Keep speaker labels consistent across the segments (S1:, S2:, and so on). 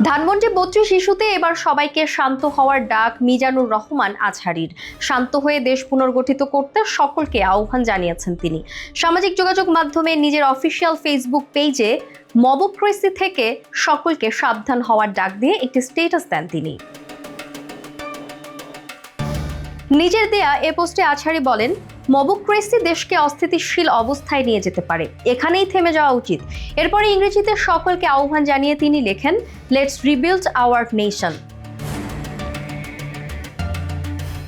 S1: ধানমন্ডি ৩২ ইস্যুতে এবার সবাইকে শান্ত হওয়ার ডাক মিজানুর রহমান আজহারীর। শান্ত হয়ে দেশ পুনর্গঠিত করতে সকলকে আহ্বান জানিয়েছেন তিনি। সামাজিক যোগাযোগ মাধ্যমে নিজের অফিসিয়াল ফেসবুক পেজে মবক্রেসি থেকে সকলকে সাবধান হওয়ার ডাক দিয়ে একটি স্ট্যাটাস দেন তিনি। নিজের দেয়া এ পোস্টে আজহারী বলেন, মবক্রেসি দেশকে অস্থিতিশীল অবস্থায় নিয়ে যেতে পারে, এখানেই থেমে যাওয়া উচিত। এরপরে ইংরেজিতে সকলকে আহ্বান জানিয়ে তিনি লেখেন, লেটস রিবিল্ড আওয়ার নেশন।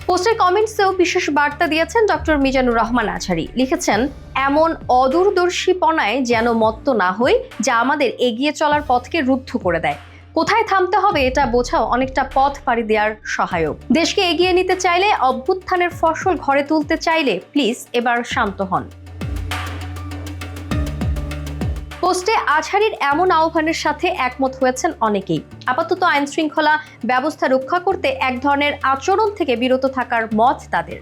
S1: পোস্টের কমেন্টসেও বিশেষ বার্তা দিয়েছেন ডক্টর মিজানুর রহমান আজহারী। লিখেছেন, এমন অদূরদর্শীপনায় যেন মত্ত না হই যা আমাদের এগিয়ে চলার পথকে রুদ্ধ করে দেয়। কোথায় থামতে হবে এটা বোঝাও অনেকটা পথ পাড়ি দেওয়ার সহায়ক। দেশকে এগিয়ে নিতে চাইলে, অভ্যুত্থানের ফসল ঘরে তুলতে চাইলে প্লিজ এবার শান্ত হন। পোস্টে আজহারীর এমন আহ্বানের সাথে একমত হয়েছেন অনেকেই। আপাতত আইন শৃঙ্খলা ব্যবস্থা রক্ষা করতে এক ধরনের আচরণ থেকে বিরত থাকার মত তাদের।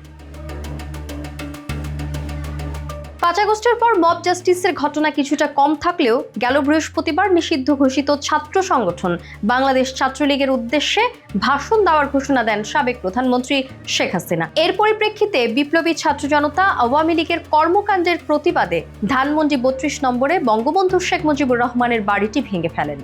S1: ৫ আগস্টের পর মব জাস্টিসের ঘটনা কিছুটা কম থাকলেও গেল বৃহস্পতিবার নিষিদ্ধ ঘোষিত ছাত্র সংগঠন বাংলাদেশ ছাত্রলীগের উদ্দেশ্যে ভাষণ দেওয়ার ঘোষণা দেন সাবেক প্রধানমন্ত্রী শেখ হাসিনা। এর পরিপ্রেক্ষিতে বিপ্লবী ছাত্র জনতা আওয়ামী লীগের কর্মকাণ্ডের প্রতিবাদে ধানমন্ডি ৩২ নম্বরে বঙ্গবন্ধু শেখ মুজিবুর রহমানের বাড়িটি ভেঙে ফেলেন।